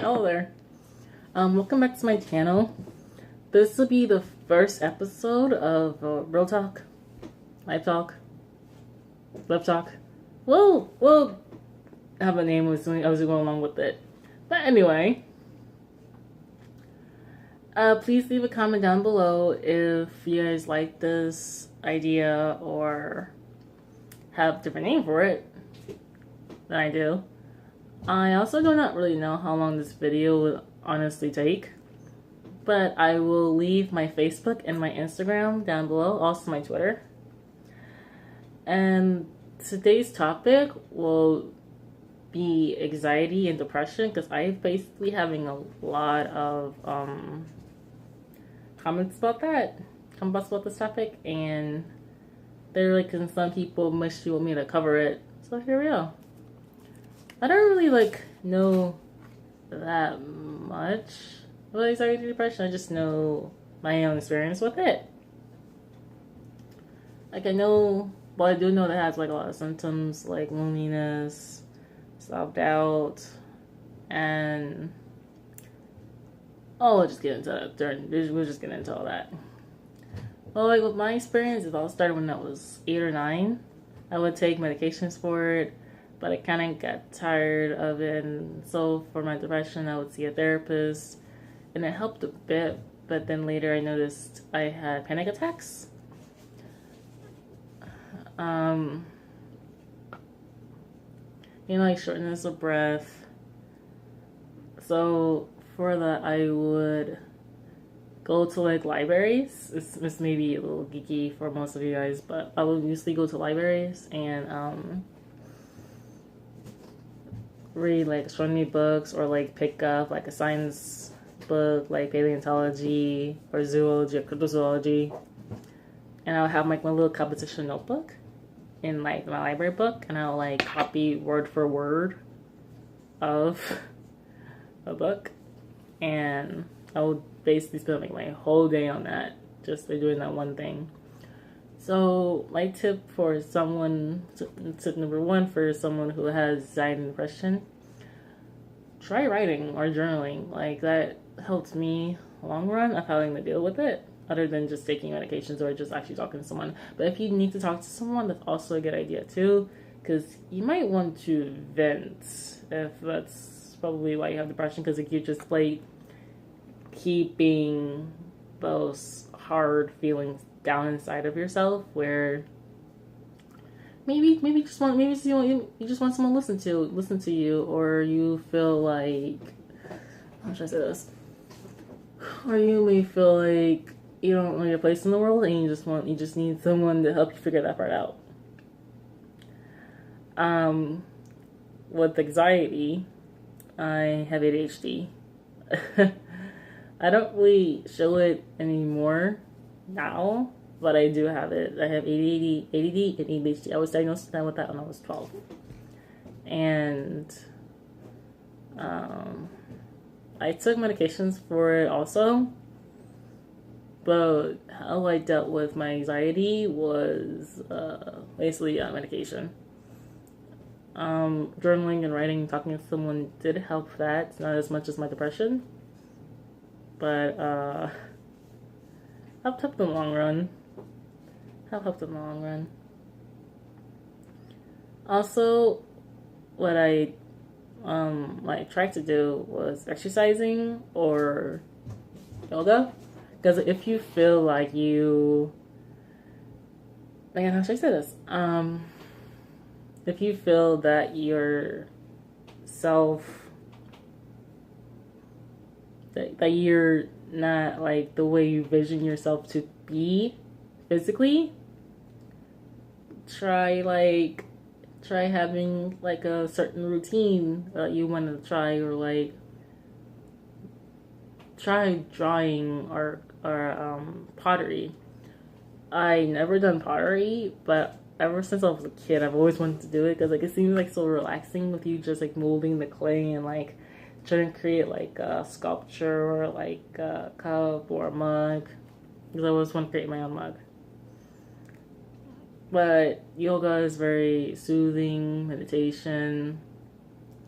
Hello there. Welcome back to my channel. This will be the first episode of Real Talk, Live Talk, Love Talk. We'll have a name as we go along with it. But anyway, please leave a comment down below if you guys like this idea or have a different name for it than I do. I also do not really know how long this video will honestly take, but I will leave my Facebook and my Instagram down below, also my Twitter. And today's topic will be anxiety and depression, because I'm basically having a lot of comments about this topic, and they're like, and some people wish you want me to cover it, so here we go. I don't really know that much about anxiety and depression. I just know my own experience with it. I do know that it has a lot of symptoms like loneliness, self-doubt, and we'll just get into that we'll just get into all that. Well, with my experience, it all started when I was 8 or 9. I would take medications for it, but I kind of got tired of it, and so for my depression I would see a therapist, and it helped a bit, but then later I noticed I had panic attacks. Shortness of breath. So for that I would go to libraries. It's maybe a little geeky for most of you guys, but I would usually go to libraries and read astronomy books, or pick up a science book like paleontology or zoology or cryptozoology, and I'll have my little composition notebook in my library book, and I'll copy word for word of a book, and I would basically spend my whole day on that, just doing that one thing. So my tip number one for someone who has anxiety and depression: try writing or journaling. That helps me long run of having to deal with it, other than just taking medications or just actually talking to someone. But if you need to talk to someone, that's also a good idea too, because you might want to vent if that's probably why you have depression, because you just keeping those hard feelings down inside of yourself, where maybe you just want someone to listen to you, or you feel like, how should I say this, or you may feel like you don't know your place in the world, and you just need someone to help you figure that part out. With anxiety, I have ADHD. I don't really show it anymore now, but I do have it. I have ADD and ADHD. I was diagnosed with that when I was 12. And I took medications for it also, but how I dealt with my anxiety was basically medication. Journaling and writing and talking to someone did help that, not as much as my depression, but helped in the long run. Also, what I tried to do was exercising or yoga, because if you feel like you, how should I say this? If you feel that your that you're not the way you vision yourself to be physically, try having a certain routine that you want to try, or try drawing or pottery. I never done pottery, but ever since I was a kid I've always wanted to do it, because it seems so relaxing with you just molding the clay and trying to create a sculpture or a cup or a mug, because I always want to create my own mug. But yoga is very soothing, meditation.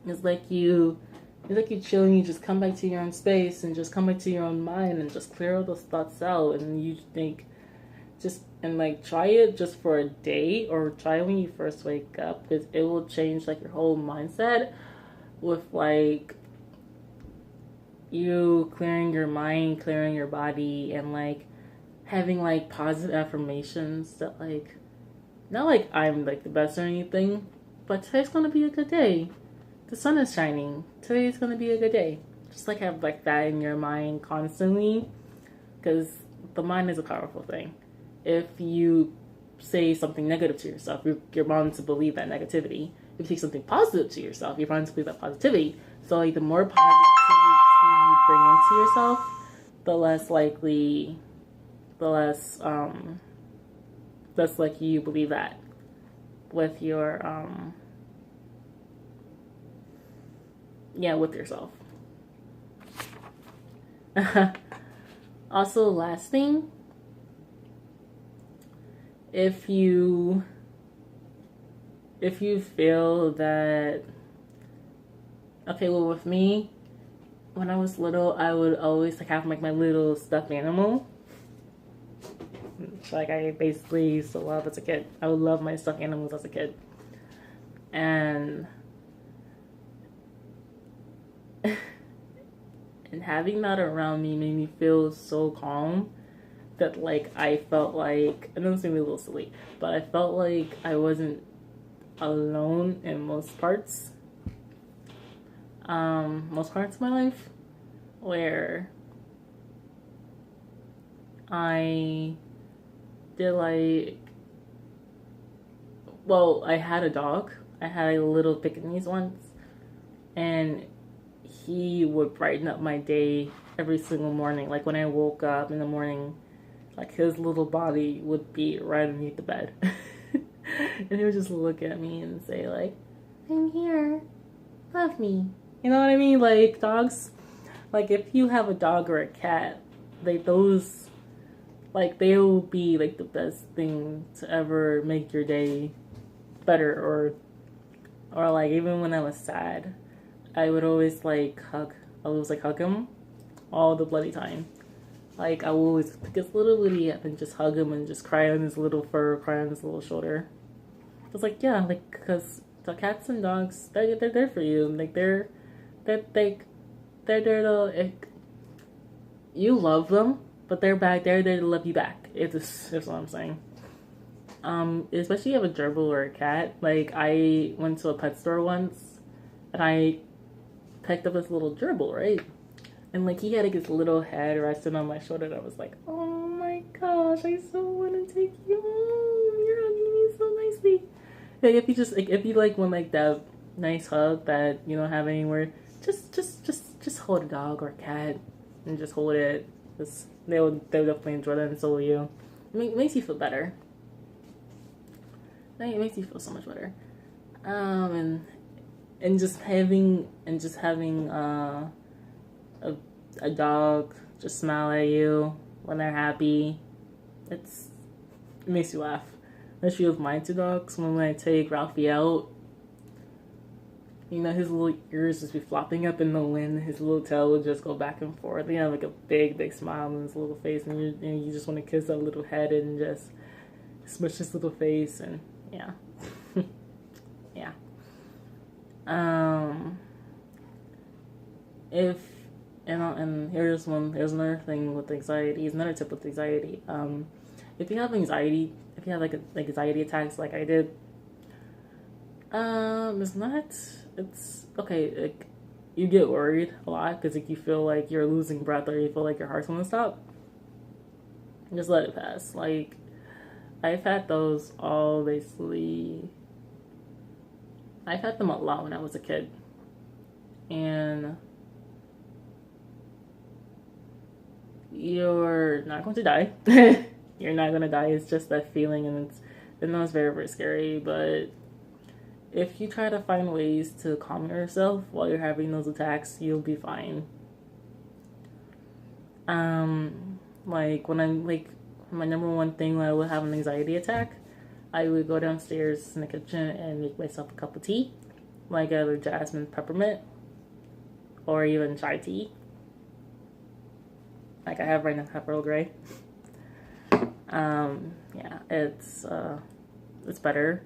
It's you It's like you chill and you just come back to your own space and just come back to your own mind and just clear all those thoughts out. And you think, just, and like try it just for a day or try it when you first wake up, because it will change like your whole mindset with like you clearing your mind, clearing your body, and like having like positive affirmations that like, not like I'm like the best or anything, but today's gonna be a good day. The sun is shining. Today's gonna be a good day. Just like have like that in your mind constantly, because the mind is a powerful thing. If you say something negative to yourself, you're bound to believe that negativity. If you say something positive to yourself, you're bound to believe that positivity. So like the more positivity you bring into yourself, the less likely, the less likely you believe that with your with yourself. Also, last thing, if you feel that, okay, well, with me, when I was little, I would always like have like my little stuffed animal, which like I basically used to love as a kid. I would love my stuffed animals as a kid, and and having that around me made me feel so calm that like I felt like, I know this made me a little silly, but I felt like I wasn't alone in most parts of my life, where I did like, well, I had a dog. I had a little Pekingese once, and he would brighten up my day every single morning. Like when I woke up in the morning, like his little body would be right underneath the bed. And he would just look at me and say like, I'm here, love me. You know what I mean? Like dogs, like if you have a dog or a cat, like those, like they'll be like the best thing to ever make your day better. Or like even when I was sad, I would always like hug him all the bloody time. Like I would always pick his little booty up and just hug him and just cry on his little fur, cry on his little shoulder. It's like, yeah, like, because the cats and dogs, they're there for you. Like they're there to, like, you love them, but they're there to love you back. That's what I'm saying. Especially if you have a gerbil or a cat. Like I went to a pet store once, and I picked up this little gerbil, right? And like he had like his little head resting on my shoulder, and I was like, oh my gosh, I so want to take you home. You're hugging me so nicely. Like if you like want like that nice hug that you don't have anywhere, just hold a dog or a cat and just hold it. Just, they'll definitely enjoy that, and so will you. It makes you feel better. It makes you feel so much better. And just having a dog just smile at you when they're happy, it makes you laugh. Especially with my two dogs, when I take Ralphie out, you know, his little ears just be flopping up in the wind, his little tail would just go back and forth. He have like a big smile on his little face, and you just want to kiss that little head and just smush his little face, and yeah. Yeah. Here's another thing with anxiety. Here's another tip with anxiety. If you have anxiety, if you have like anxiety attacks like I did, it's okay. Like you get worried a lot because like you feel like you're losing breath or you feel like your heart's gonna stop. Just let it pass. Like I've had those all basically. I've had them a lot when I was a kid, and you're not going to die. You're not going to die. It's just that feeling, and it's very, very scary. But if you try to find ways to calm yourself while you're having those attacks, you'll be fine. Like when I'm like my number one thing when I would have an anxiety attack, I would go downstairs in the kitchen and make myself a cup of tea, like either jasmine peppermint, or even chai tea. Like I have right now, have Earl Grey. Yeah, it's better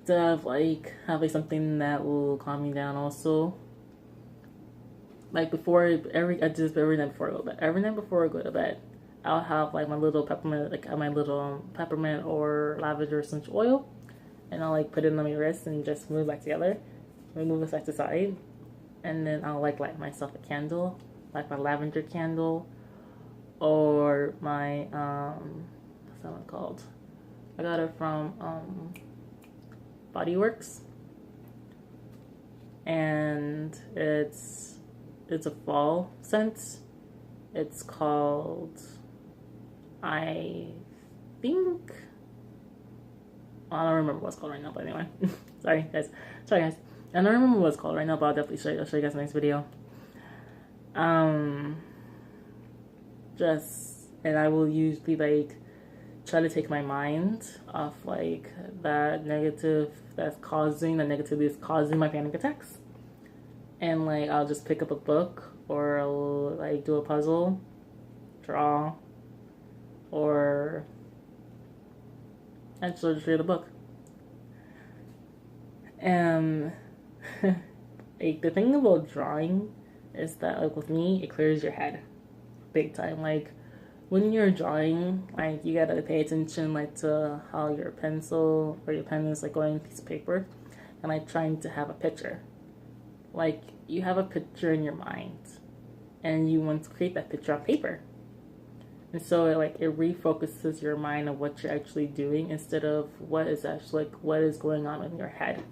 to have like something that will calm me down also. Like before I do this every night before I go to bed. Every night before I go to bed, I'll have like my little peppermint, like my little peppermint or lavender essential oil, and I'll like put it on my wrist and just move it back together, move it side to side, and then I'll like light myself a candle, like my lavender candle, or my what's that one called? I got it from Body Works, and it's a fall scent. It's called, I think, well, I don't remember what it's called right now, but anyway. Sorry guys. I don't remember what it's called right now, but I'll definitely I'll show you guys in the next video. And I will usually like try to take my mind off like that negative that's causing the negativity is causing my panic attacks, and like I'll just pick up a book, or I'll like do a puzzle, draw, or actually just read a book. And like the thing about drawing is that like with me, it clears your head big time. Like when you're drawing, like you gotta pay attention like to how your pencil or your pen is like going on a piece of paper, and like trying to have a picture. Like you have a picture in your mind, and you want to create that picture on paper. And so it refocuses your mind on what you're actually doing instead of what is actually like what is going on in your head.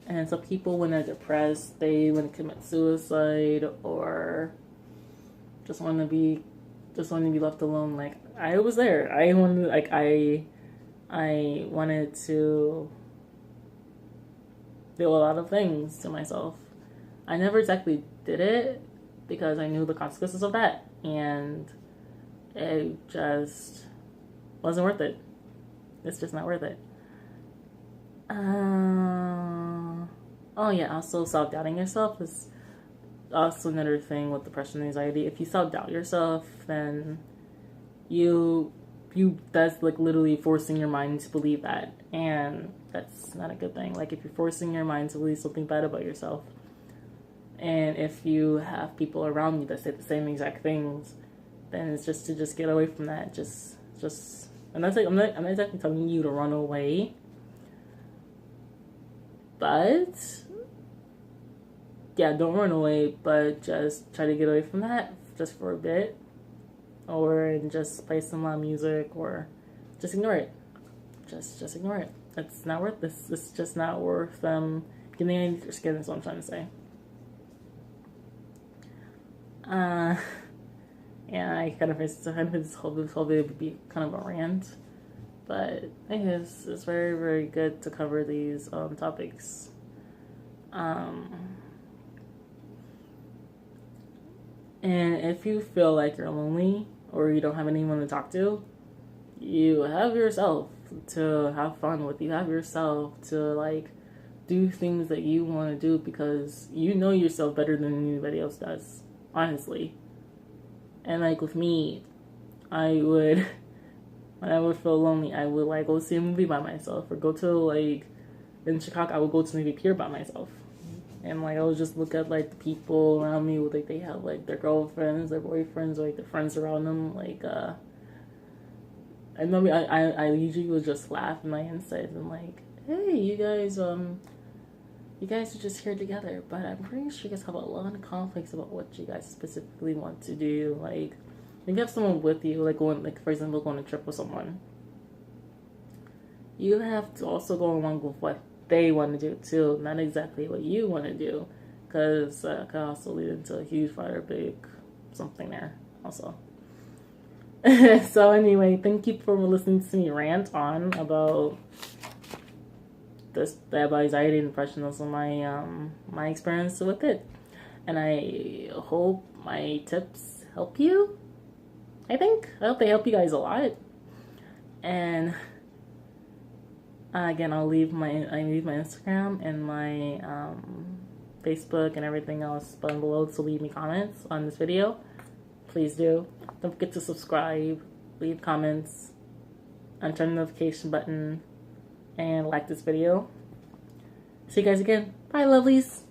And some people, when they're depressed, they want to commit suicide or just want to be left alone. Like I was there. I wanted to do a lot of things to myself. I never exactly did it because I knew the consequences of that, and it just wasn't worth it. It's just not worth it. Oh yeah, also self-doubting yourself is also another thing with depression and anxiety. If you self-doubt yourself, then that's like literally forcing your mind to believe that, and that's not a good thing. Like if you're forcing your mind to believe something bad about yourself, and if you have people around you that say the same exact things, then it's just to get away from that. Just and that's like I'm not exactly telling you to run away, but yeah, don't run away, but just try to get away from that just for a bit, or just play some loud music, or just ignore it. Just ignore it. It's not worth this. It's just not worth getting into your skin. Is what I'm trying to say. Yeah, I kind of this whole video would be kind of a rant, but I think it's very, very good to cover these topics. And if you feel like you're lonely or you don't have anyone to talk to, you have yourself to have fun with. You have yourself to like do things that you want to do because you know yourself better than anybody else does, honestly. And like with me, when I would feel lonely, I would like go see a movie by myself, or go to like in Chicago, I would go to maybe pier by myself. And like I would just look at like the people around me with like they have like their girlfriends, their boyfriends, or like their friends around them. Like I remember I usually would just laugh in my inside and like, hey, you guys are just here together, but I'm pretty sure you guys have a lot of conflicts about what you guys specifically want to do. Like if you have someone with you, like going like for example going on a trip with someone, you have to also go along with what they want to do too, not exactly what you want to do, because it can also lead into a huge fire, big something there also. So anyway, thank you for listening to me rant on about about anxiety and depression, also my experience with it, and I hope my tips help you. I hope they help you guys a lot, and Again, I leave my Instagram and my Facebook and everything else down below, so leave me comments on this video. Please do. Don't forget to subscribe, leave comments, and turn the notification button, and like this video. See you guys again. Bye, lovelies.